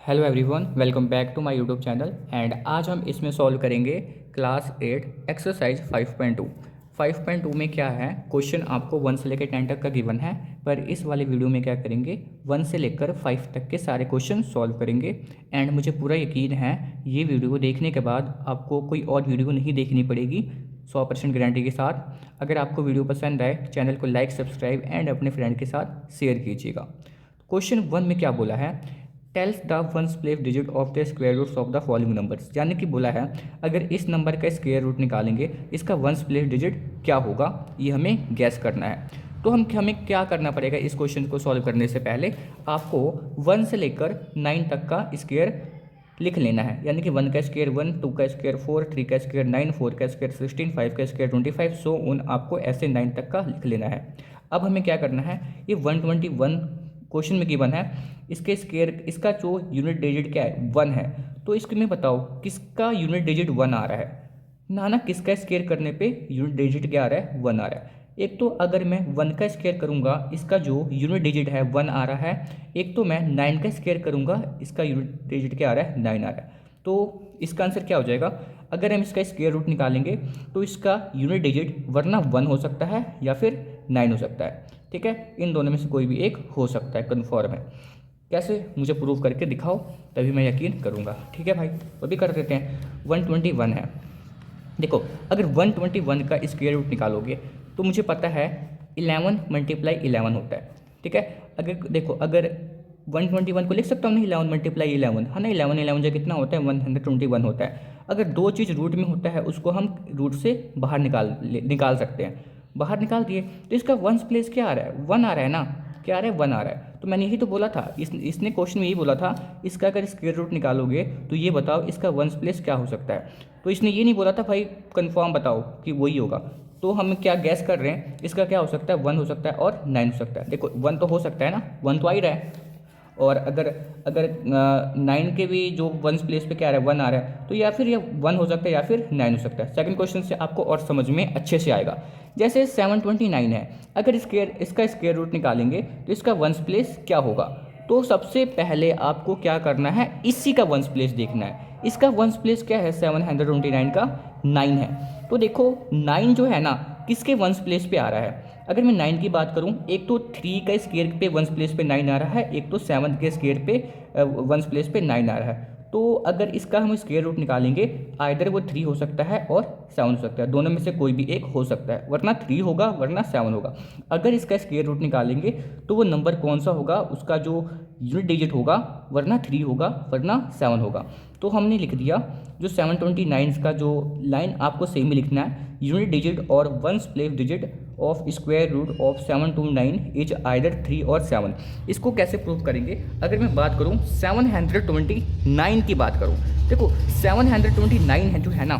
Hello everyone, welcome back to my YouTube channel. And आज हम इसमें सॉल्व करेंगे क्लास 8 एक्सरसाइज 5.2। 5.2 में क्या है, क्वेश्चन आपको 1 से लेकर 10 तक का गिवन है, पर इस वाले वीडियो में क्या करेंगे 1 से लेकर 5 तक के सारे क्वेश्चन सॉल्व करेंगे। एंड मुझे पूरा यकीन है ये वीडियो देखने के बाद आपको कोई और वीडियो नहीं देखनी पड़ेगी, 100% गारंटी के साथ। अगर आपको वीडियो पसंद आए चैनल को लाइक, सब्सक्राइब एंड अपने फ्रेंड के साथ शेयर कीजिएगा। क्वेश्चन 1 में क्या बोला है, tells the ones place digit of the square roots of the following numbers. यानी कि बोला है अगर इस नंबर का स्क्वायर रूट निकालेंगे इसका वंस प्लेस डिजिट क्या होगा, ये हमें गैस करना है। तो हमें क्या करना पड़ेगा, इस क्वेश्चन को सॉल्व करने से पहले आपको 1 से लेकर 9 तक का स्क्वायर लिख लेना है। यानी कि 1 का स्क्वायर 1, 2 का स्क्वायर 4, 3 का स्क्वायर 9, 4 का स्क्वायर 16, 5 का स्क्वायर 25, सो उन आपको ऐसे 9 तक का लिख लेना है। अब हमें क्या करना है, ये 121 क्वेश्चन में गिवन है, इसके स्क्वायर इसका जो यूनिट डिजिट क्या है 1 है। तो इसके में बताओ किसका यूनिट डिजिट 1 आ रहा है ना किसका स्क्वायर करने पे यूनिट डिजिट क्या आ रहा है 1 आ रहा है। एक तो अगर मैं 1 का स्क्वायर करूंगा इसका जो यूनिट डिजिट है 1 आ रहा है, एक तो मैं 9 का स्क्वायर करूंगा इसका यूनिट डिजिट क्या आ रहा है 9 आ रहा है। तो इसका आंसर क्या हो जाएगा, अगर हम इसका स्क्वायर रूट निकालेंगे तो इसका यूनिट डिजिट वरना 1 हो सकता है या फिर 9 हो सकता है। ठीक है, इन दोनों में से कोई भी एक हो सकता है, कन्फर्म है। कैसे, मुझे प्रूव करके दिखाओ तभी मैं यकीन करूँगा। ठीक है भाई, वो भी कर देते हैं। 121 है, देखो अगर 121 का स्क्वायर रूट निकालोगे तो मुझे पता है 11 मल्टीप्लाई 11 होता है। ठीक है, अगर देखो अगर 121 को लिख सकता हूँ नहीं 11 मल्टीप्लाई 11 है ना, 11 11 जो कितना होता है 121 होता है। अगर दो चीज़ रूट में होता है उसको हम रूट से बाहर निकाल सकते हैं। बाहर निकाल दिए तो इसका वंस प्लेस क्या आ रहा है 1 आ रहा है ना, क्या आ रहा है 1 आ रहा है। तो मैंने यही तो बोला था, इसने क्वेश्चन में यही बोला था इसका अगर स्क्वायर रूट निकालोगे तो ये बताओ इसका वंस प्लेस क्या हो सकता है। तो इसने ये नहीं बोला था भाई कंफर्म बताओ कि वही होगा। तो हम क्या गैस कर रहे हैं, इसका क्या हो सकता है 1 हो सकता है और 9 हो सकता है। देखो 1 तो हो सकता है ना, 1 तो आ ही रहा है। और अगर अगर 9 के भी जो वंस प्लेस पे क्या आ रहा है 1 आ रहा है, तो या फिर ये 1 हो सकता है या फिर 9 हो सकता है। सेकंड क्वेश्चन से आपको और समझ में अच्छे से आएगा। जैसे 729 है, अगर इसका स्क्वायर रूट निकालेंगे तो इसका वंस प्लेस क्या होगा। तो सबसे पहले आपको क्या करना है, इसी का वंस प्लेस देखना है। इसका वंस प्लेस क्या है 729 का 9 है। तो देखो 9 जो है ना किसके वंस प्लेस पे आ रहा है। अगर मैं 9 की बात करूं, एक तो 3 का स्क्वायर पे वंस प्लेस पे 9 आ रहा है, एक तो 7 के स्क्वायर पे वंस प्लेस पे 9 आ रहा है। तो अगर इसका हम स्क्वायर रूट निकालेंगे आइदर वो 3 हो सकता है और 7 हो सकता है, दोनों में से कोई भी एक हो सकता है, वरना 3 होगा वरना 7 होगा। अगर इसका स्क्वायर रूट निकालेंगे तो वो नंबर कौन सा होगा, उसका जो यूनिट डिजिट होगा वरना 3 होगा वरना 7 होगा। तो हमने लिख दिया जो 729 का जो लाइन आपको सेम ही लिखना है, यूनिट डिजिट और ones place digit of square root of 729 is either 3 और 7। इसको कैसे प्रूव करेंगे, अगर मैं बात करूं 729 की बात करूं, देखो 729 है जो है ना,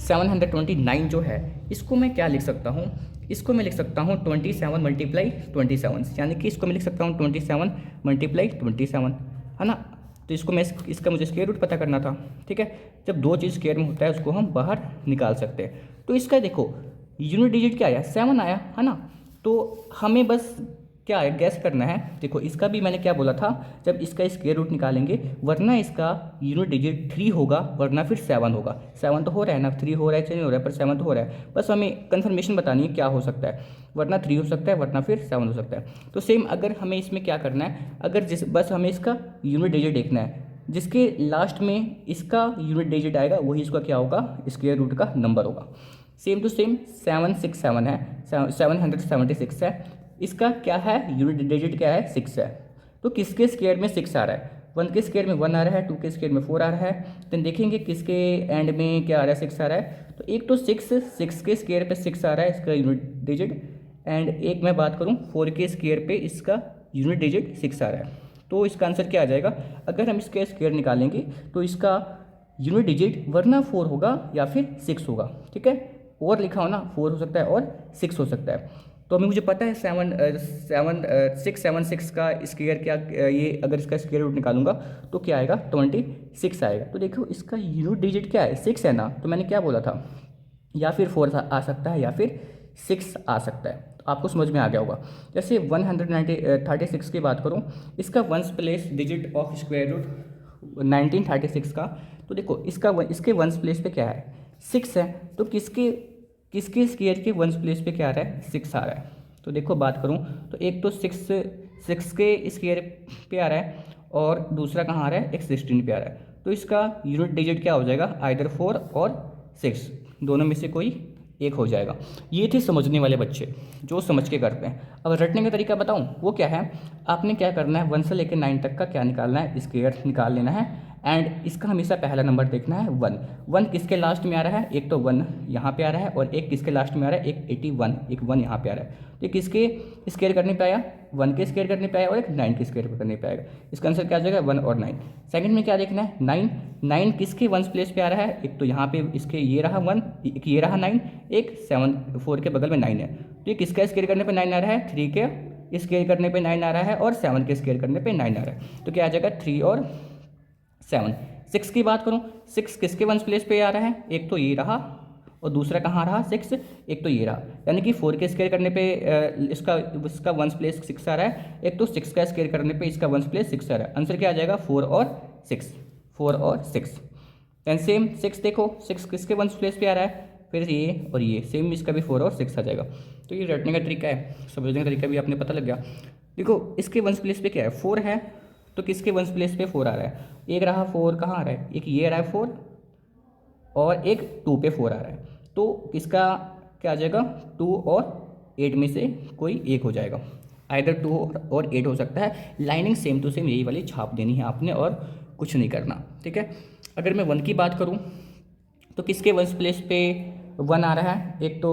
729 जो है इसको मैं क्या लिख सकता हूँ, इसको मैं लिख सकता हूँ 27 मल्टीप्लाई 27, यानी कि इसको मैं लिख सकता हूँ 27 मल्टीप्लाई 27, है ना। तो इसको मैं इसका मुझे स्क्वायर रूट पता करना था। ठीक है, जब दो चीज़ स्क्वायर में होता है उसको हम बाहर निकाल सकते हैं। तो इसका देखो यूनिट डिजिट क्या आया 7 आया, है ना। तो हमें बस क्या है गैस करना है। देखो इसका भी मैंने क्या बोला था, जब इसका स्क्वायर रूट निकालेंगे वरना इसका यूनिट डिजिट 3 होगा वरना फिर 7 होगा। 7 तो हो रहा है ना, 3 हो रहा है, 6 नहीं हो रहा है, पर 7 तो हो रहा है। बस हमें कंफर्मेशन बतानी है क्या हो सकता है, वरना 3 हो सकता है वरना फिर 7 हो सकता है। तो सेम अगर हमें इसमें क्या करना है, अगर बस हमें इसका यूनिट डिजिट देखना है, जिसके लास्ट में इसका यूनिट डिजिट आएगा वही इसका क्या होगा स्क्वायर रूट का नंबर होगा। सेम टू सेम 767 है, 776 है, इसका क्या है यूनिट डिजिट क्या है 6 है। तो किसके स्क्वायर में 6 आ रहा है, 1 के स्क्वायर में 1 आ रहा है, 2 के स्क्वायर में 4 आ रहा है। देन देखेंगे किसके एंड में क्या आ रहा है 6 आ रहा है। तो एक तो 6 के स्क्वायर पे 6 आ रहा है इसका यूनिट डिजिट, एंड एक मैं बात करूँ 4 के स्क्वायर पे इसका यूनिट डिजिट 6 आ रहा है। तो इसका आंसर क्या आ जाएगा, अगर हम इसके स्क्वायर निकालेंगे तो इसका यूनिट डिजिट वरना 4 होगा या फिर 6 होगा। ठीक है, और लिखा हो ना 4 हो सकता है और 6 हो सकता है। तो अभी मुझे पता है 676 का स्क्वायर क्या, ये अगर इसका स्क्वायर रूट निकालूंगा तो क्या आएगा 26 आएगा। तो देखो इसका यूनिट डिजिट क्या है 6 है ना, तो मैंने क्या बोला था या फिर 4 आ सकता है या फिर 6 आ सकता है। तो आपको समझ में आ गया होगा। जैसे 136 की बात करूँ, इसका ones place digit of square root 1936 का, तो देखो इसके वंस प्लेस पे क्या है 6 है, तो किसके किसके स्क्वायर के वंस प्लेस पे क्या आ रहा है 6 आ रहा है। तो देखो बात करूँ तो एक तो 6 के स्क्वायर पे आ रहा है और दूसरा कहाँ आ रहा है एक 16 पे आ रहा है। तो इसका यूनिट डिजिट क्या हो जाएगा, आइदर 4 और 6, दोनों में से कोई एक हो जाएगा। ये थे समझने वाले बच्चे जो समझ के करते हैं। अब रटने का तरीका बताऊं, वो क्या है, आपने क्या करना है 1 से लेकर 9 तक का क्या निकालना है, स्क्वायर निकाल लेना है एंड इसका हमेशा पहला नंबर देखना है 1। 1 किसके लास्ट में आ रहा है, एक तो 1 यहाँ पे आ रहा है और एक किसके लास्ट में आ रहा है, एक 81, एक 1 यहाँ पे आ रहा है। तो किसके स्क्वायर करने पे आया, 1 के स्क्वायर करने पे आया और एक 9 के स्क्वायर करने पे आएगा। इसका आंसर क्या आ जाएगा 1 और 9। सेकंड में क्या देखना है 9 किसके वंस प्लेस पे आ रहा है, एक तो यहाँ पे इसके ये रहा 1, एक ये रहा 9, एक 7 4 के बगल में 9 है। तो ये किसका स्क्वायर करने पे 9 आ रहा है, 3 के स्क्वायर करने पे 9 आ रहा है और 7 के स्क्वायर करने पे 9 आ रहा है। तो क्या आ जाएगा 3 और 7। 6 की बात करूँ, 6 किसके वंस प्लेस पे आ रहा है, एक तो ये रहा और दूसरा कहाँ रहा 6, एक तो ये रहा, यानी कि 4 के स्क्वायर करने पे इसका वंस प्लेस 6 आ रहा है, एक तो 6 का स्क्वायर करने पे इसका वंस प्लेस 6 आ रहा है। आंसर क्या आ जाएगा 4 और 6, 4 और 6। एंड सेम 6 देखो 6 किसके वंस प्लेस पे आ रहा है, फिर ये और ये सेम इसका भी 4 और 6 आ जाएगा। तो ये रटने का तरीका है, समझने का तरीका भी आपने पता लग गया। देखो इसके वंस प्लेस पे क्या है 4 है, तो किसके वंस प्लेस पे 4 आ रहा है, एक रहा 4 कहाँ आ रहा है, एक ये रहा है 4 और एक 2 पे 4 आ रहा है। तो किसका क्या आ जाएगा 2 और 8 में से कोई एक हो जाएगा, आइदर 2 और 8 हो सकता है। लाइनिंग सेम टू सेम यही वाली छाप देनी है आपने और कुछ नहीं करना, ठीक है। अगर मैं 1 की बात करूं तो किसके वंस प्लेस पे 1 आ रहा है, एक तो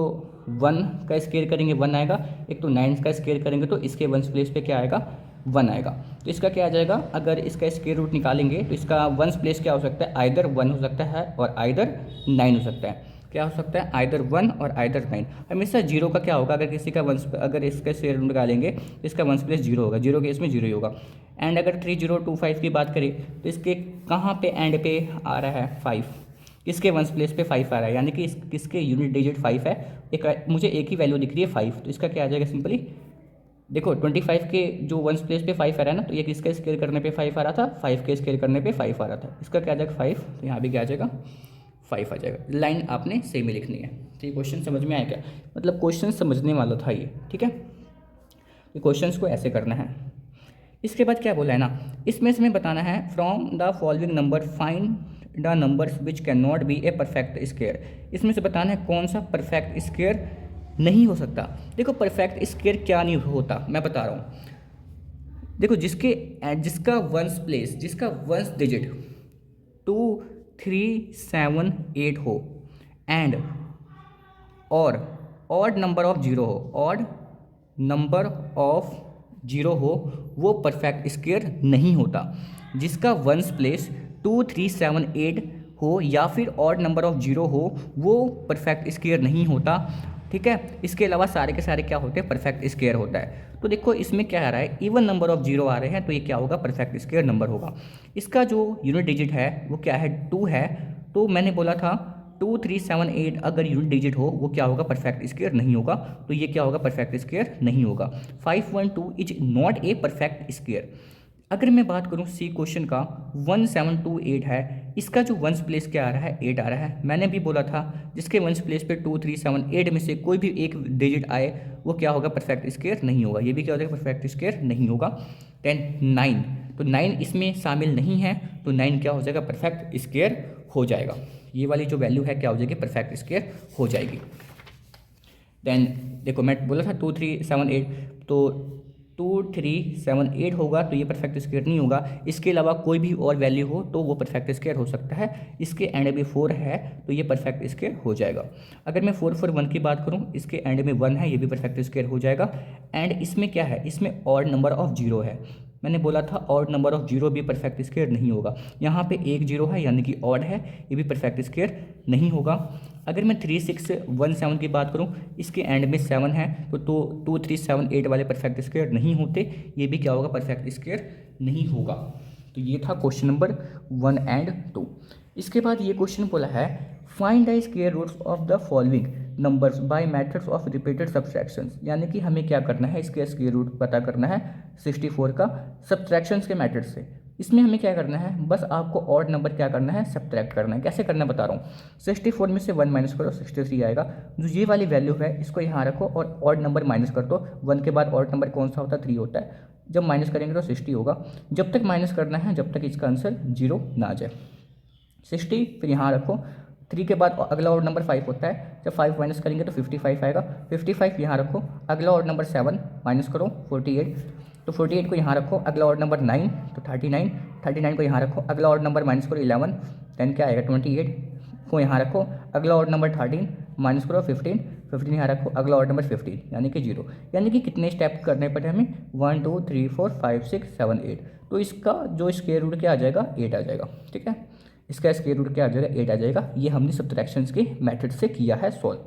1 का स्क्वायर करेंगे 1 आएगा, एक तो 9 का स्क्वायर करेंगे तो इसके वंस प्लेस पे क्या आएगा 1 आएगा। तो इसका क्या आ जाएगा, अगर इसका स्क्वायर रूट निकालेंगे तो इसका वंस प्लेस क्या हो सकता है, आइदर 1 हो सकता है और आइदर 9 हो सकता है। क्या हो सकता है, आइदर 1 और आइदर 9। हमेशा जीरो का क्या होगा, अगर किसी का वंस अगर इसका स्क्वायर रूट निकालेंगे तो इसका वंस प्लेस जीरो होगा, जीरो के इसमें जीरो ही होगा। एंड अगर 3025 की बात करें तो इसके कहाँ पे एंड पे आ रहा है 5, किसके वंस प्लेस पे 5 आ रहा है, यानी कि किसके यूनिट डिजिट 5 है, एक मुझे एक ही वैल्यू दिख रही है 5। तो इसका क्या आ जाएगा सिंपली, देखो 25 के जो वंस प्लेस पे 5 आ रहा है ना, तो ये किसका स्क्वायर करने पे 5 आ रहा था, 5 के स्क्वायर करने पे 5 आ रहा था। इसका क्या आ जाएगा 5, तो यहाँ भी क्या आ जाएगा 5 आ जाएगा। लाइन आपने सेम ही लिखनी है। तो ये क्वेश्चन समझ में आया क्या, मतलब क्वेश्चन समझने वाला था ये, ठीक है। ये क्वेश्चंस को ऐसे करना है। इसके बाद क्या बोला है ना, इसमें से हमें बताना है from the following number find the numbers which can not be A perfect square. इसमें से बताना है कौन सा परफेक्ट स्क्वायर नहीं हो सकता। देखो परफेक्ट स्क्वायर क्या नहीं होता मैं बता रहा हूँ। देखो जिसका वंस डिजिट 2 3 7 8 हो एंड और ऑड नंबर ऑफ जीरो हो, ऑड नंबर ऑफ जीरो हो, वो परफेक्ट स्क्वायर नहीं होता। जिसका वंस प्लेस 2 3 7 8 हो या फिर ऑड नंबर ऑफ जीरो हो, वो परफेक्ट स्क्वायर नहीं होता, ठीक है। इसके अलावा सारे के सारे क्या होते हैं, परफेक्ट स्क्वायर होता है। तो देखो इसमें क्या आ रहा है, इवन नंबर ऑफ जीरो आ रहे हैं, तो ये क्या होगा, परफेक्ट स्क्वायर नंबर होगा। इसका जो यूनिट डिजिट है वो क्या है 2 है, तो मैंने बोला था 2 3 7 8 अगर यूनिट डिजिट हो वो क्या होगा, परफेक्ट स्क्वायर नहीं होगा। तो ये क्या होगा, परफेक्ट स्क्वायर नहीं होगा। 512 is not a perfect square. अगर मैं बात करूं सी क्वेश्चन का 1728 है, इसका जो वंस प्लेस क्या आ रहा है 8 आ रहा है। मैंने भी बोला था जिसके वंस प्लेस पे 2 3 7 8 में से कोई भी एक डिजिट आए वो क्या होगा, परफेक्ट स्क्वायर नहीं होगा। ये भी क्या हो जाएगा, परफेक्ट स्क्वायर नहीं होगा। 10 9, तो 9 इसमें शामिल नहीं है, तो 9 क्या हो जाएगा, परफेक्ट स्क्वायर हो जाएगा। ये वाली जो वैल्यू है क्या हो जाएगी, परफेक्ट स्क्वायर हो जाएगी। देन देखो मैं बोला था 2 3 7 8, तो 2 3 7 8 होगा तो ये परफेक्ट स्क्वायर नहीं होगा। इसके अलावा कोई भी और वैल्यू हो तो वो परफेक्ट स्क्वायर हो सकता है। इसके एंड में 4 है तो ये परफेक्ट स्क्वायर हो जाएगा। अगर मैं 4 4 1 की बात करूँ, इसके एंड में 1 है, ये भी परफेक्ट स्क्वायर हो जाएगा। एंड इसमें क्या है, इसमें ऑड नंबर ऑफ जीरो है। मैंने बोला था ऑड नंबर ऑफ जीरो भी परफेक्ट स्क्वायर नहीं होगा। यहाँ पे एक जीरो है यानी कि ऑड है, ये भी परफेक्ट स्क्वायर नहीं होगा। अगर मैं 3 6 1 7 की बात करूँ, इसके एंड में 7 है, तो 2 3 7 8 वाले परफेक्ट स्क्वायर नहीं होते, ये भी क्या होगा, परफेक्ट स्क्वायर नहीं होगा। तो ये था क्वेश्चन नंबर 1 एंड 2। इसके बाद ये क्वेश्चन बोला है find the square roots of the following numbers by methods of repeated subtractions, यानी कि हमें क्या करना है, इसके स्क्वायर रूट पता करना है 64 का सब्सट्रैक्शंस के मेथड से। इसमें हमें क्या करना है, बस आपको ऑड नंबर क्या करना है, सब्ट्रैक्ट करना है। कैसे करना बता रहा हूँ। 64 में से 1 माइनस करो, 63 आएगा। जो ये वाली वैल्यू है इसको यहाँ रखो और ऑड नंबर माइनस कर दो। 1 के बाद ऑड नंबर कौन सा होता है, 3 होता है। जब माइनस करेंगे तो 60 होगा। जब तक माइनस करना है जब तक इसका आंसर 0 ना आ जाए। 60 फिर यहाँ रखो। 3 के बाद अगला ऑड नंबर 5 होता है। जब 5 माइनस करेंगे तो 55 आएगा। 55 यहाँ रखो। अगला ऑड नंबर 7 माइनस करो 48, तो 48 को यहाँ रखो। अगला ऑड नंबर 9 तो 39, 39 को यहाँ रखो। अगला ऑड नंबर माइनस करो 11, देन क्या आएगा 28 को यहाँ रखो। अगला ऑड नंबर 13 माइनस करो 15, 15 यहाँ रखो। अगला ऑड नंबर 15 यानी कि 0। यानी कि कितने स्टेप करने पड़े हमें, 1 2 3 4 5 6 7 8। तो इसका जो स्क्वायर रूट क्या आ जाएगा, 8 आ जाएगा। ठीक है, इसका स्क्वायर रूट क्या आ जाएगा, 8 आ जाएगा। ये हमने सब्ट्रैक्शंस के मेथड से किया है सॉल्व।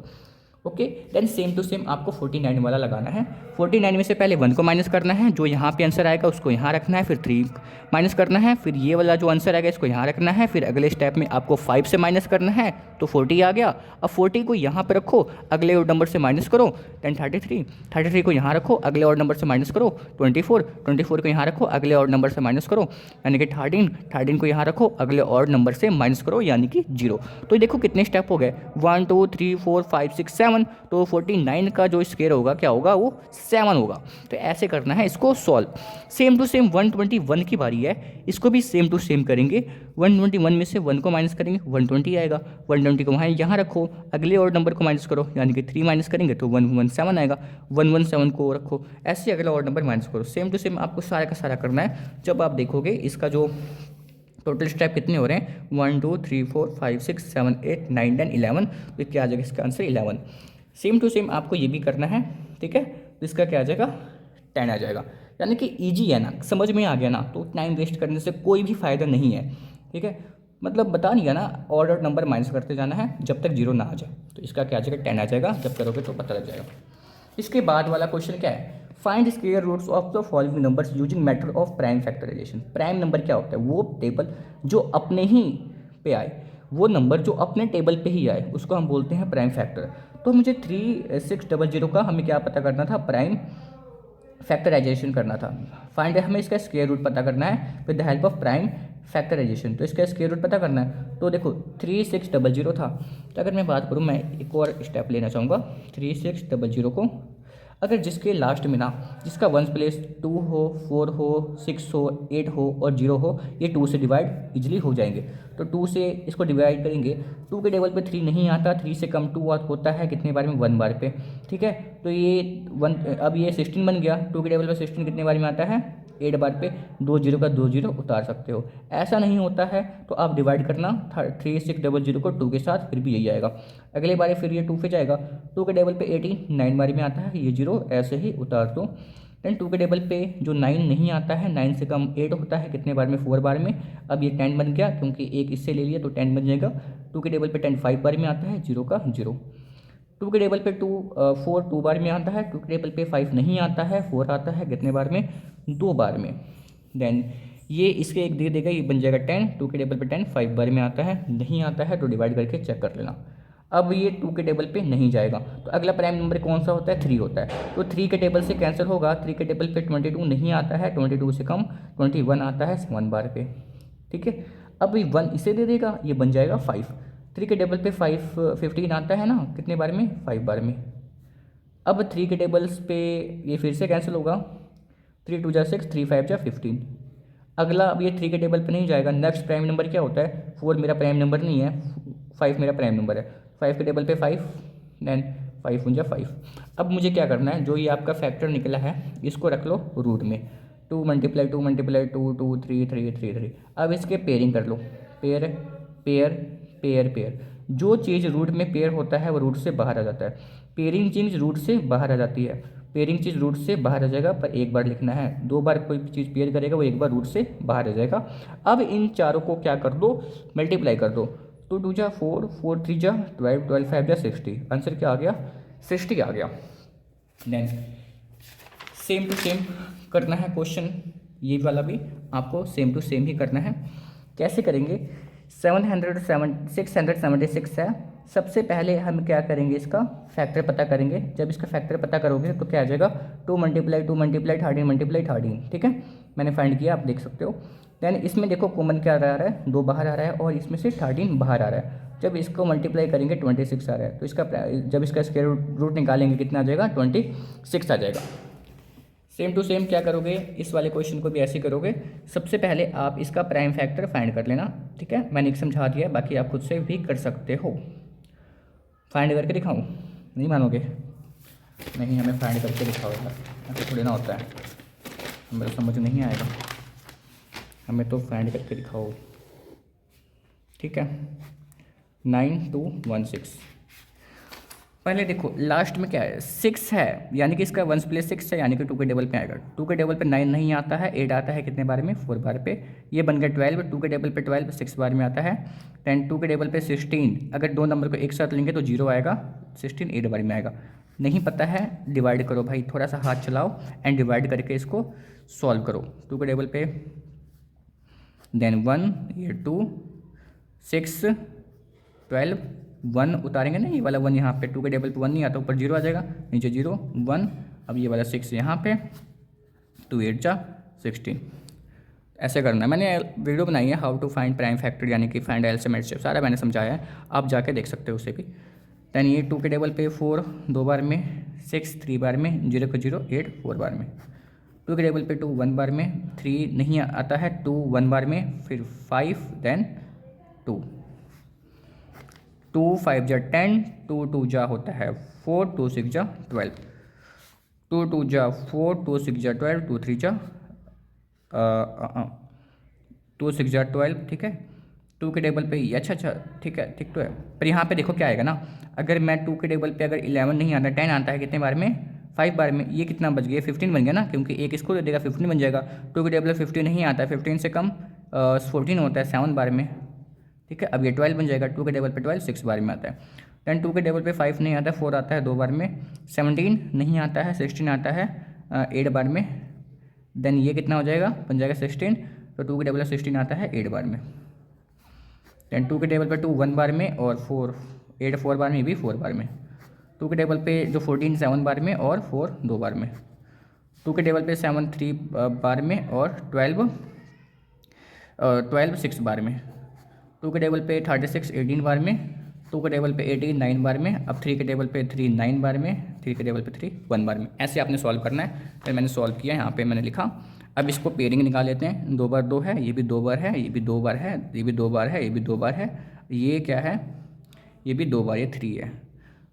Okay, then same to same आपको 49 वाला लगाना है। 49 में से पहले 1 को माइनस करना है, जो यहाँ पे आंसर आएगा उसको यहाँ रखना है, फिर 3 माइनस करना है, फिर ये वाला जो आंसर आएगा इसको यहाँ रखना है, फिर अगले स्टेप में आपको 5 से माइनस करना है तो 40 आ गया। अब 40 को यहाँ पे रखो, अगले और नंबर से माइनस करो, देन 33, 33 को यहाँ रखो, अगले और नंबर से माइनस करो 24, 24 को यहाँ रखो, अगले और नंबर से माइनस करो यानी कि 13, 13 को यहाँ रखो, अगले और नंबर से माइनस करो यानी कि 0। तो देखो कितने स्टेप हो गए, 1 2 3 4 5 6 7। तो 49 का जो स्क्वायर होगा क्या होगा, वो 7 होगा। तो ऐसे करना है इसको सॉल्व। सेम टू सेम 121 की बारी है, इसको भी सेम टू सेम करेंगे। 121 में से 1 को माइनस करेंगे 120 आएगा। 120 को वहाँ यहाँ रखो, अगले और नंबर को माइनस करो यानी कि 3 माइनस करेंगे तो 117 आएगा। 117 को रखो, ऐसे अगला और नंबर माइनस करो। सेम टू सेम आपको सारा का सारा करना है। जब आप देखोगे इसका जो टोटल स्टेप कितने हो रहे हैं, 1 2 3 4 5 6 7 8 9 10 11, तो क्या आ जाएगा इसका आंसर 11। सेम टू सेम आपको ये भी करना है। ठीक है, तो इसका क्या आ जाएगा, 10 आ जाएगा। यानी कि ईजी है ना, समझ में आ गया ना, तो टाइम वेस्ट करने से कोई भी फ़ायदा नहीं है। ठीक है, मतलब बता नहीं गया ना, ऑर्डर नंबर माइनस करते जाना है जब तक 0 ना आ जाए। तो इसका क्या आ जाएगा, 10 आ जाएगा। जब करोगे तो पता लग जाएगा। इसके बाद वाला क्वेश्चन क्या है, find square roots of the following numbers using method of prime factorization. Prime number क्या होता है, वो टेबल जो अपने ही पे आए, वो नंबर जो अपने टेबल पे ही आए उसको हम बोलते हैं प्राइम फैक्टर। तो मुझे 3600 का हमें क्या पता करना था, प्राइम फैक्टराइजेशन करना था। फाइंड हमें इसका स्क्वायर रूट पता करना है with the help of prime factorization. तो इसका स्क्वायर रूट पता करना है। तो देखो 3600 था, तो अगर मैं बात करूँ, मैं एक और स्टेप लेना चाहूँगा। 3600 को अगर जिसके लास्ट में ना, जिसका वंस प्लेस 2 हो, 4 हो, 6 हो, 8 हो और 0 हो, ये 2 से डिवाइड इजीली हो जाएंगे। तो 2 से इसको डिवाइड करेंगे। 2 के टेबल पे 3 नहीं आता, 3 से कम 2 होता है कितने बार में, 1 बार पे। ठीक है, तो ये 1, अब ये 16 बन गया। 2 के टेबल पे 16 कितने बार में आता है, 8 बार पे। 2 0 का 2 0 उतार सकते हो। ऐसा नहीं होता है तो आप डिवाइड करना 3600 को 2 के साथ, फिर भी यही आएगा। अगले बार फिर ये 2 पे जाएगा। 2 के टेबल पे 89 बार में आता है, ये 0 ऐसे ही उतार दो। देन 2 के टेबल पे जो 9 नहीं आता है, 9 से कम 8 होता है कितने बार में, 4 बार में। अब ये 10 बन गया क्योंकि एक इससे ले लिया तो 10 बन जाएगा। 2 के टेबल पे 10 5 बार में आता है, 0 का 0। 2 के टेबल पे 4 2 बार में आता है। 2 के टेबल पे 5 नहीं आता है, 4 आता है कितने बार में, 2 बार में। देन ये इसके एक दे देगा, ये बन जाएगा 10। 2 के टेबल पे 10 5 बार में आता है, नहीं आता है तो डिवाइड करके चेक कर लेना। अब ये 2 के टेबल पे नहीं जाएगा, तो अगला प्राइम नंबर कौन सा होता है, 3 होता है। तो 3 के टेबल से कैंसिल होगा। 3 के टेबल पे 22 नहीं आता है, 22 से कम 21 आता है 1 बार पे। ठीक है, अब ये 1 इसे दे देगा, ये बन जाएगा 5। 3 के टेबल पे 15 आता है ना, कितने बार में, 5 बार में। अब 3 के टेबल्स पे ये फिर से कैंसिल होगा। 3 2 जा 6, 3 5 जा 15। अगला अब ये 3 के टेबल पे नहीं जाएगा। नेक्स्ट प्राइम नंबर क्या होता है, 4 मेरा प्राइम नंबर नहीं है, 5 मेरा प्राइम नंबर है। 5 के टेबल पे 5, देन 5 1 जा 5। अब मुझे क्या करना है, जो ये आपका फैक्टर निकला है इसको रख लो रूट में। 2 × 2 × 2 2 3 3 3 3। अब इसके पेयरिंग कर लो, पेयर पेयर पेयर पेयर। जो चीज़ रूट में पेयर होता है वो रूट से बाहर आ जाता है। पेयरिंग चीज़ रूट से बाहर आ जाती है। पेयरिंग चीज़ रूट से बाहर आ जाएगा, पर एक बार लिखना है। 2 बार कोई चीज़ पेयर करेगा वो एक बार रूट से बाहर आ जाएगा। अब इन चारों को क्या कर दो, मल्टीप्लाई कर दो। 2 2 जा 4, 4 3 जा 12, 12 5 जा 60। आंसर क्या आ गया, 60 आ गया। देन सेम टू सेम करना है क्वेश्चन, ये वाला भी आपको सेम टू सेम ही करना है। कैसे करेंगे, 676 है सबसे पहले हम क्या करेंगे, इसका फैक्टर पता करेंगे। जब इसका फैक्टर पता करोगे तो क्या आ जाएगा, 2 मल्टीप्लाई 2 मल्टीप्लाई 13 मल्टीप्लाई 13, ठीक है। मैंने फाइंड किया, आप देख सकते हो। देन इसमें देखो कॉमन क्या आ रहा है, 2 बाहर आ रहा है और इसमें से 13 बाहर आ रहा है। जब इसको मल्टीप्लाई करेंगे 26 आ रहा है, तो इसका जब इसका स्क्वायर रूट निकालेंगे कितना आ जाएगा, 26 आ जाएगा। सेम टू सेम क्या करोगे, इस वाले क्वेश्चन को भी ऐसे करोगे। सबसे पहले आप इसका प्राइम फैक्टर फाइंड कर लेना, ठीक है। मैंने एक समझा दिया है, बाकी आप खुद से भी कर सकते हो। फाइंड करके दिखाऊं, नहीं मानोगे? नहीं, हमें फाइंड करके दिखाओ यार, ऐसा थोड़ी ना होता है, हमें तो समझ नहीं आएगा, हमें तो फाइंड करके दिखाओ, ठीक है। 9216। पहले देखो लास्ट में क्या है, 6 है, यानी कि इसका 1 प्लेस 6 है, यानी कि 2 के टेबल पे आएगा। 2 के टेबल पे 9 नहीं आता है, 8 आता है कितने बार में, 4 बार पे। ये बन गया 12, 2 के टेबल पे 12 6 बार में आता है। दैन 2 के टेबल पे 16, अगर दो नंबर को एक साथ लेंगे तो 0 आएगा, 16 8 बार में आएगा। नहीं पता है, डिवाइड करो भाई, थोड़ा सा हाथ चलाओ एंड डिवाइड करके इसको सॉल्व करो। 2 के टेबल पे देन 1, ये 2 6 12, 1 उतारेंगे ना, ये वाला 1 यहाँ पे, 2 के टेबल पे 1 नहीं आता, ऊपर 0 आ जाएगा, नीचे 0 1, अब ये वाला 6 यहाँ पे, 2 8 जा 16। ऐसे करना है। मैंने वीडियो बनाई है how to find prime factor, यानी कि फाइंड एलसीएम एचसीएफ, सारा मैंने समझाया है, आप जाके देख सकते हो उसे भी। दैन ये 2 के टेबल पे 4 2 बार में, 6 3 बार में, 0 को 0 8 4 बार में। 2 के टेबल पे 2 1 बार में, 3 नहीं आता है, 2 1 बार में, फिर 5 देन 2 2 5 जा 10, 2 2 जा होता है 4, 2 6 जा 12, 2 2 जा 4, 2 6 जा 12, 2 3 जा 2 6 जा 12, ठीक है। 2 के टेबल पे अच्छा ठीक है, ठीक तो है, पर यहाँ पे देखो क्या आएगा ना, अगर मैं 2 के टेबल पे अगर 11 नहीं आता, 10 आता है कितने बार में, 5 बार में, ये कितना बच गया, 15 बन गया ना, क्योंकि एक इसको दे देगा 15 बन जाएगा। 2 के टेबल पे 15 नहीं आता है, 15 से कम 14 होता है 7 बार में, ठीक है। अब ये 12 बन जाएगा। 2 के टेबल पे 12 6 बार में आता है। दैन 2 के टेबल पे 5 नहीं आता है, 4 आता है 2 बार में, 17 नहीं आता है, 16 आता है 8 बार में। देन ये कितना हो जाएगा, बन जाएगा 16, तो 2 के टेबल पे 16 आता है 8 बार में। दैन 2 के टेबल पे 2 1 बार में और 4 8 4 बार में, ये भी 4 बार में। 2 के टेबल पे जो 14 7 बार में और 4 2 बार में। 2 के टेबल पे 7 3 बार में और 12 6 बार में। 2 के टेबल पे 36 18 बार में। 2 के टेबल पे 18 9 बार में। अब 3 के टेबल पे 3 9 बार में। 3 के टेबल पे 3 1 बार में। ऐसे आपने सॉल्व करना है। फिर मैंने सॉल्व किया, यहाँ पे मैंने लिखा। अब इसको पेयरिंग निकाल लेते हैं। 2 बार 2 है, ये भी 2 बार है, ये भी 2 बार है, ये भी 2 बार है, ये भी 2 बार है, ये क्या है, ये भी 2 बार, ये 3 है।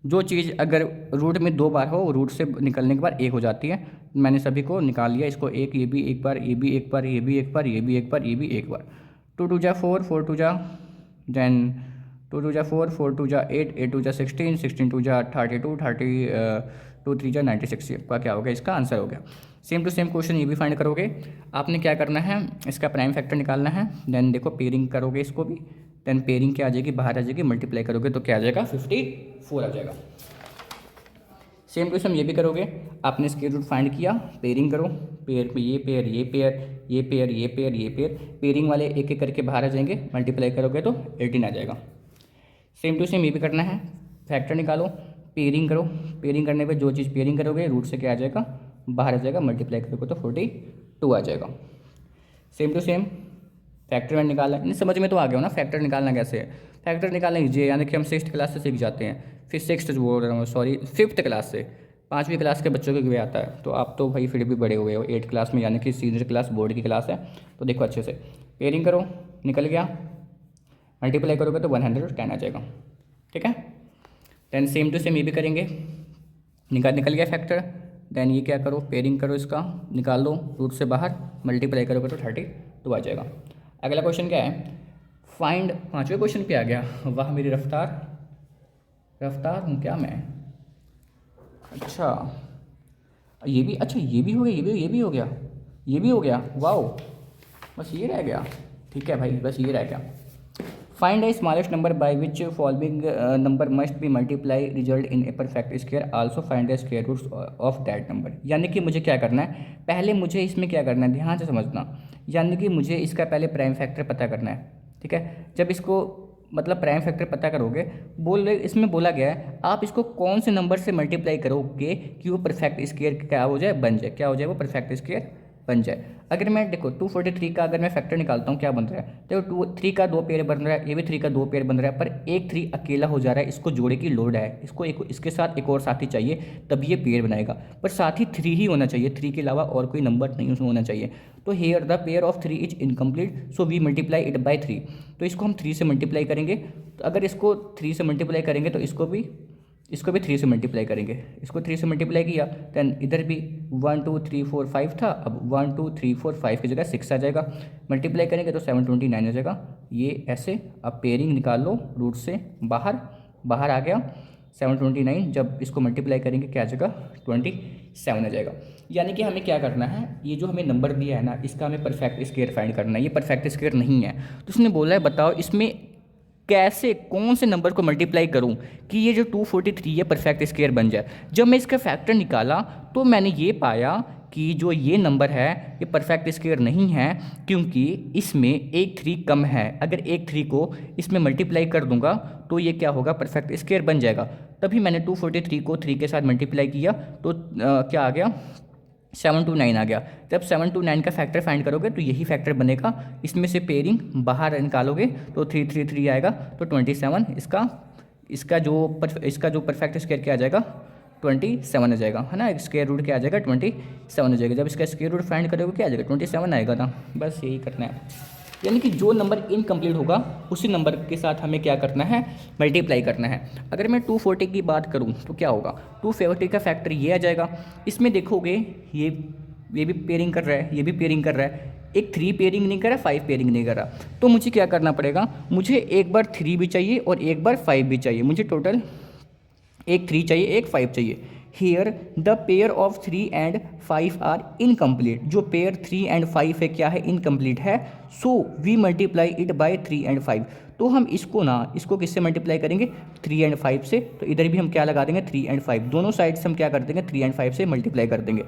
जो चीज़ अगर रूट में 2 बार हो, रूट से निकलने के बाद 1 हो जाती है। मैंने सभी को निकाल लिया। इसको एक, ये भी एक बार, ये भी एक बार, ये भी एक बार, ये भी एक बार, ये भी एक बार। 2 2 जा 4 4 2 जा देन 2 2 जा 4 4 2 जा 8 8 2 जा 16 16 2 जा 32 32 3 जा 96। का क्या हो गया, इसका आंसर हो गया। सेम टू सेम क्वेश्चन ये भी फाइंड करोगे। आपने क्या करना है, इसका प्राइम फैक्टर निकालना है। देन देखो पेयरिंग करोगे इसको भी। देन पेयरिंग क्या आ जाएगी, बाहर आ जाएगी, मल्टीप्लाई करोगे तो क्या आ जाएगा, 54 आ जाएगा। सेम टू सेम ये भी करोगे। आपने स्क्वायर रूट फाइंड किया, पेयरिंग करो। पेयर में ये पेयर, ये पेयर, ये पेयर, ये पेयर, ये पेयर, पेयरिंग वाले एक एक करके बाहर आ जाएंगे। मल्टीप्लाई करोगे तो 18 आ जाएगा। सेम टू सेम ये भी करना है। फैक्टर निकालो, पेयरिंग करो। पेयरिंग करने पे जो चीज़ पेयरिंग करोगे रूट से क्या आ जाएगा, बाहर आ जाएगा। मल्टीप्लाई करोगे तो 42 आ जाएगा। सेम टू सेम फैक्टर में निकालना, नहीं समझ में तो आ गया हो ना फैक्टर निकालना कैसे है। फैक्टर निकालना ईजी है, यानी कि हम 6th क्लास से सीख जाते हैं। फिर 6th बोल रहा हूँ, सॉरी 5th क्लास से, 5वीं क्लास के बच्चों को भी आता है। तो आप तो भाई फिर भी बड़े हुए हो, 8th क्लास में, यानी कि सीनियर क्लास बोर्ड की क्लास है। तो देखो अच्छे से पेयरिंग करो, निकल गया। मल्टीप्लाई करोगे तो 110 आ जाएगा, ठीक है। देन सेम टू सेम ये भी करेंगे। निकल गया फैक्टर। देन ये क्या करो, पेयरिंग करो, इसका निकाल लो रूट से बाहर। मल्टीप्लाई करोगे तो 32 आ जाएगा। अगला क्वेश्चन क्या है, फाइंड, 5वें क्वेश्चन पे आ गया। वाह मेरी रफ्तार हूँ क्या मैं। अच्छा ये भी, अच्छा ये भी हो गया, ये भी हो गया, ये भी हो गया। वाओ, बस ये रह गया। ठीक है भाई, बस ये रह गया। Find a smallest number by which following number must be multiply result in a perfect square. Also find the square roots of that number. यानी कि मुझे क्या करना है, पहले मुझे इसमें क्या करना है, ध्यान से समझना। यानी कि मुझे इसका पहले प्राइम फैक्टर पता करना है, ठीक है। जब इसको मतलब प्राइम फैक्टर पता करोगे, इसमें बोला गया है आप इसको कौन से नंबर से मल्टीप्लाई करोगे कि वो परफेक्ट स्क्वायर क्या हो जाए, बन जाए, क्या हो जाए, वो परफेक्ट स्क्वायर बन जाए। अगर मैं देखो 243 का अगर मैं फैक्टर निकालता हूँ क्या बन रहा है, देखो 3 का 2 पेयर बन रहा है, ये भी 3 का 2 पेयर बन रहा है, पर एक 3 अकेला हो जा रहा है, इसको जोड़े की लोड है, इसको इसके साथ एक और साथी चाहिए तब ये पेयर बनाएगा, पर साथ ही 3 ही होना चाहिए, 3 के अलावा और कोई नंबर नहीं उसमें होना चाहिए। तो here the pair of 3 is incomplete, so we multiply it by 3। तो इसको हम 3 से मल्टीप्लाई करेंगे, तो अगर इसको 3 से मल्टीप्लाई करेंगे तो इसको भी 3 से मल्टीप्लाई करेंगे, इसको 3 से मल्टीप्लाई किया, दैन इधर भी 1 2 3 4 5 था, अब 1 2 3 4 5 की जगह 6 आ जाएगा, मल्टीप्लाई करेंगे तो 729 आ जाएगा। ये ऐसे अब पेयरिंग निकाल लो रूट से बाहर आ गया 729, जब इसको मल्टीप्लाई करेंगे क्या आ जाएगा 27 आ जाएगा। यानी कि हमें क्या करना है, ये जो हमें नंबर दिया है ना, इसका हमें परफेक्ट स्क्वायर फाइंड करना है, ये परफेक्ट स्क्वायर नहीं है। तो उसने बोला है बताओ इसमें कैसे कौन से नंबर को मल्टीप्लाई करूं कि ये जो 243 ये परफेक्ट स्क्वायर बन जाए। जब मैं इसका फैक्टर निकाला तो मैंने ये पाया कि जो ये नंबर है ये परफेक्ट स्क्वायर नहीं है, क्योंकि इसमें एक 3 कम है। अगर एक 3 को इसमें मल्टीप्लाई कर दूंगा तो ये क्या होगा, परफेक्ट स्क्वायर बन जाएगा। तभी मैंने 243 को 3 के साथ मल्टीप्लाई किया तो क्या आ गया 729 आ गया। जब 729 का फैक्टर फाइंड करोगे तो यही फैक्टर बनेगा, इसमें से पेयरिंग बाहर निकालोगे तो 333 आएगा, तो 27 इसका जो परफेक्ट स्क्वायर क्या आ जाएगा 27 आ जाएगा, है ना। स्क्वायर रूट क्या आ जाएगा 27 आ जाएगा। जब इसका स्क्वायर रूट फाइंड करोगे क्या आ जाएगा 27 आएगा ना, बस यही करना है। यानी कि जो नंबर इनकम्प्लीट होगा उसी नंबर के साथ हमें क्या करना है, मल्टीप्लाई करना है। अगर मैं 240 की बात करूं तो क्या होगा, 240 का फैक्टर ये आ जाएगा। इसमें देखोगे ये भी पेयरिंग कर रहा है, ये भी पेयरिंग कर रहा है, एक 3 पेयरिंग नहीं कर रहा, 5 पेयरिंग नहीं कर रहा। तो मुझे क्या करना पड़ेगा, मुझे एक बार 3 भी चाहिए और एक बार 5 भी चाहिए, मुझे टोटल एक 3 चाहिए एक 5 चाहिए। Here the pair of 3 and 5 are incomplete, जो पेयर 3 एंड 5 है क्या है, इनकम्प्लीट है। So we multiply it by 3 and 5। तो हम इसको किससे मल्टीप्लाई करेंगे 3 एंड 5 से। तो इधर भी हम क्या लगा देंगे 3 एंड 5, दोनों साइड से हम क्या कर देंगे 3 एंड 5 से मल्टीप्लाई कर देंगे।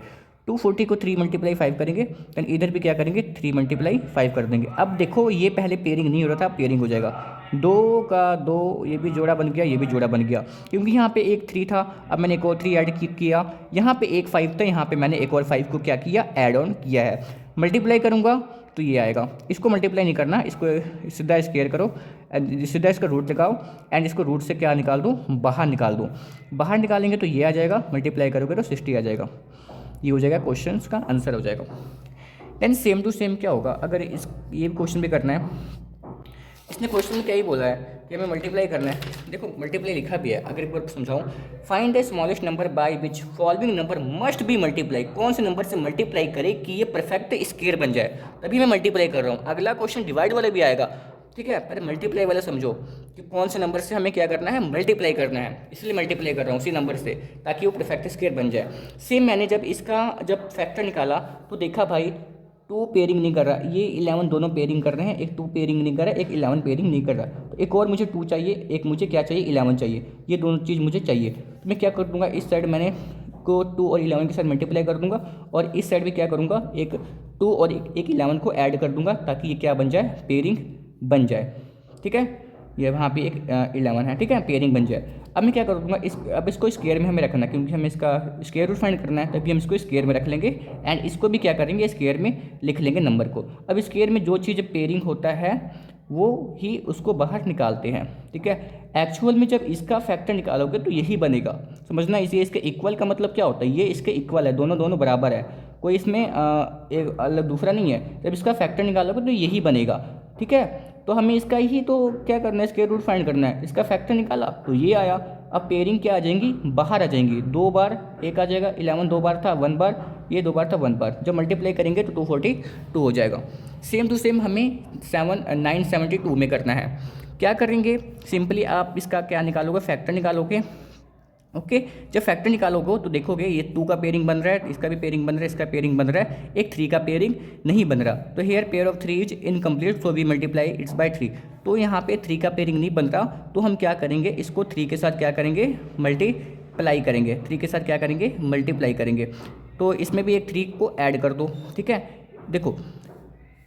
240 को 3 मल्टीप्लाई 5 करेंगे, दैन इधर भी क्या करेंगे 3 मल्टीप्लाई 5 कर देंगे। अब देखो ये पहले पेयरिंग नहीं हो रहा था, पेयरिंग हो जाएगा, 2 का 2 ये भी जोड़ा बन गया, ये भी जोड़ा बन गया, क्योंकि यहाँ पे एक 3 था, अब मैंने एक और 3 ऐड किया, यहाँ पे एक 5 था, यहाँ पे मैंने एक और 5 को क्या किया ऐड ऑन किया है। मल्टीप्लाई करूँगा तो ये आएगा, इसको मल्टीप्लाई नहीं करना, इसको सीधा स्क्वायर करो, सीधा इसका रूट लगाओ एंड इसको रूट से क्या निकाल दो, बाहर निकाल दो। बाहर निकालेंगे तो ये आ जाएगा, मल्टीप्लाई करोगे तो 60 आ जाएगा, ये हो जाएगा क्वेश्चन का आंसर हो जाएगा। देन सेम टू सेम क्या होगा, अगर ये क्वेश्चन भी करना है, इसने क्वेश्चन में क्या ही बोला है कि हमें मल्टीप्लाई करना है। देखो मल्टीप्लाई लिखा भी है, अगर एक बार समझाऊँ, find the smallest number by which following number must be multiply, कौन से नंबर से मल्टीप्लाई करे कि ये परफेक्ट स्क्वायर बन जाए, तभी मैं मल्टीप्लाई कर रहा हूँ। अगला क्वेश्चन डिवाइड वाला भी आएगा, ठीक है, पर मल्टीप्लाई वाला समझो कि कौन से नंबर से हमें क्या करना है, मल्टीप्लाई करना है, इसलिए मल्टीप्लाई कर रहा हूँ उसी नंबर से ताकि वो परफेक्ट स्क्वायर बन जाए। सेम मैंने जब फैक्टर निकाला तो देखा भाई 2 पेयरिंग नहीं कर रहा, ये 11 दोनों पेयरिंग कर रहे हैं, एक 2 पेयरिंग नहीं कर रहा, एक 11 पेयरिंग नहीं कर रहा, तो एक और मुझे 2 चाहिए, एक मुझे क्या चाहिए 11 चाहिए, ये दोनों चीज़ मुझे चाहिए। तो मैं क्या कर दूँगा, इस साइड मैंने को 2 और 11 के साथ मल्टीप्लाई कर दूंगा, और इस साइड भी क्या करूँगा, एक 2 और एक 11 को ऐड कर दूंगा ताकि ये क्या बन जाए, पेयरिंग बन जाए, ठीक है। ये वहाँ पे एक 11 है, ठीक है, पेयरिंग बन जाए। अब मैं क्या करूँगा, अब इसको स्क्वायर में हमें रखना, क्योंकि हमें इसका स्क्वायर रूट फाइंड करना है, तभी हम इसको स्क्वायर में रख लेंगे एंड इसको भी क्या करेंगे स्क्वायर में लिख लेंगे नंबर को। अब स्क्वायर में जो चीज़ पेयरिंग होता है वो ही उसको बाहर निकालते हैं, ठीक है। एक्चुअल में जब इसका फैक्टर निकालोगे तो यही बनेगा, समझना। इसे इसके इक्वल का मतलब क्या होता है, ये इसके इक्वल है, दोनों बराबर है, कोई इसमें एक अलग दूसरा नहीं है। जब इसका फैक्टर निकालोगे तो यही बनेगा, ठीक है। तो हमें इसका ही तो क्या करना है, स्क्वायर रूट फाइंड करना है। इसका फैक्टर निकाला तो ये आया, अब पेयरिंग क्या आ जाएंगी, बाहर आ जाएंगी, 2 बार एक आ जाएगा, 11 2 बार था 1 बार, ये 2 बार था 1 बार। जब मल्टीप्लाई करेंगे तो 242 हो जाएगा। सेम टू सेम हमें 972 में करना है। क्या करेंगे, सिंपली आप इसका क्या निकालोगे, फैक्टर निकालोगे, ओके। जब फैक्टर निकालोगे तो देखोगे ये 2 का पेयरिंग बन रहा है, इसका भी पेयरिंग बन रहा है, इसका पेयरिंग बन रहा है, एक 3 का पेयरिंग नहीं बन रहा। तो here pair of 3 is incomplete, so we multiply its by 3। तो यहाँ पे 3 का पेयरिंग नहीं बन रहा, तो हम क्या करेंगे, इसको 3 के साथ क्या करेंगे, मल्टीप्लाई करेंगे, 3 के साथ क्या करेंगे, मल्टीप्लाई करेंगे। तो इसमें भी एक 3 को ऐड कर दो, ठीक है। देखो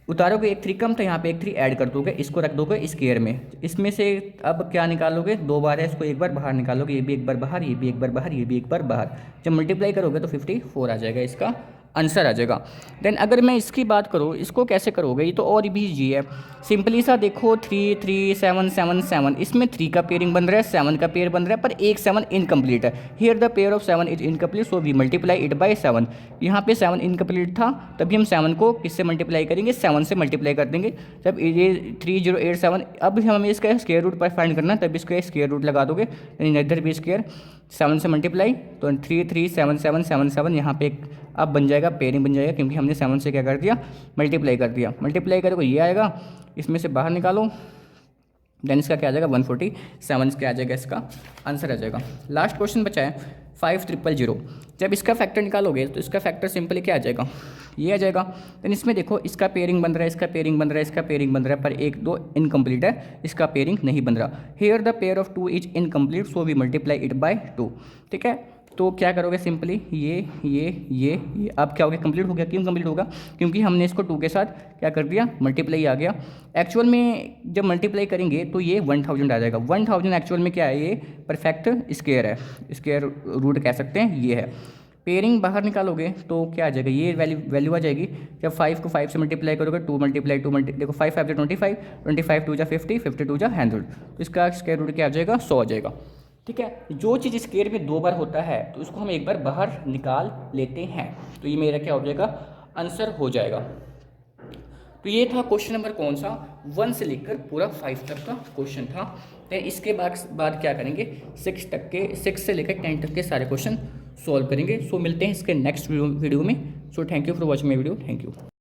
उतारोगे, एक 3 कम था, यहाँ पे एक 3 ऐड कर दोगे, इसको रख दोगे स्क्वायर में। इसमें से अब क्या निकालोगे, 2 बार है, इसको एक बार बाहर निकालोगे, ये भी एक बार बाहर, ये भी एक बार बाहर, ये भी एक बार बाहर। जब मल्टीप्लाई करोगे तो 54 आ जाएगा, इसका आंसर आ जाएगा। देन अगर मैं इसकी बात करूँ, इसको कैसे करोगे, ये तो और भी ईजी है। सिंपली सा देखो, 3 3 7 7 7, इसमें 3 का पेयरिंग बन रहा है, 7 का पेयर बन रहा है, पर एक 7 इनकम्प्लीट है। Here the pair of 7 is incomplete, so we multiply it by 7। यहाँ पे 7 इनकम्प्लीट था, तभी हम 7 को किससे मल्टीप्लाई करेंगे, 7 से मल्टीप्लाई कर देंगे। जब ये 3087, अब हमें इसका स्क्वायर रूट पर फाइंड करना है, तब इसका स्क्वायर रूट लगा दोगे, इधर भी स्क्वायर, 7 से मल्टीप्लाई, तो 3 3 7 7 7 7, यहाँ पे एक अब बन जाएगा, पेयरिंग बन जाएगा, क्योंकि हमने 7 से क्या कर दिया, मल्टीप्लाई कर दिया। मल्टीप्लाई करोगे ये आएगा, इसमें से बाहर निकालो, देन इसका क्या आ जाएगा, 147 क्या आ जाएगा, इसका आंसर आ जाएगा। लास्ट क्वेश्चन बचा है 5000। जब इसका फैक्टर निकालोगे तो इसका फैक्टर सिंपली क्या आ जाएगा, ये आ जाएगा। देन इसमें देखो, इसका पेयरिंग बन रहा है, इसका पेयरिंग बन रहा है, इसका पेयरिंग बन रहा है, पर 1 2 इनकम्प्लीट है, इसका पेयरिंग नहीं बन रहा। Here the pair of 2 is incomplete, so we multiply it by 2। ठीक है, तो क्या करोगे, सिंपली ये अब क्या हो गया, कंप्लीट हो गया। क्यों कंप्लीट होगा, क्योंकि हमने इसको 2 के साथ क्या कर दिया, मल्टीप्लाई आ गया। एक्चुअल में जब मल्टीप्लाई करेंगे तो ये 1000 आ जाएगा। 1000 एक्चुअल में क्या है, ये परफेक्ट स्क्वायर है, स्क्वायर रूट कह सकते हैं, ये है। पेयरिंग बाहर निकालोगे तो क्या आ जाएगा, ये वैल्यू आ जाएगी। जब 5 को 5 से मल्टीप्लाई करोगे, 2 मल्टीप्लाई देखो 5 5 25, 25 2 50, 50 2 100, तो इसका स्क्वायर रूट क्या आ जाएगा, 100 आ जाएगा। ठीक है, जो चीज़ स्क्वायर में 2 बार होता है तो उसको हम एक बार बाहर निकाल लेते हैं, तो ये मेरा क्या हो जाएगा, आंसर हो जाएगा। तो ये था क्वेश्चन नंबर कौन सा, 1 से लेकर पूरा 5 तक का क्वेश्चन था। तो इसके बाद क्या करेंगे, 6 से लेकर 10 तक के सारे क्वेश्चन सॉल्व करेंगे। सो मिलते हैं इसके नेक्स्ट वीडियो में। So thank you for watching my video, thank you.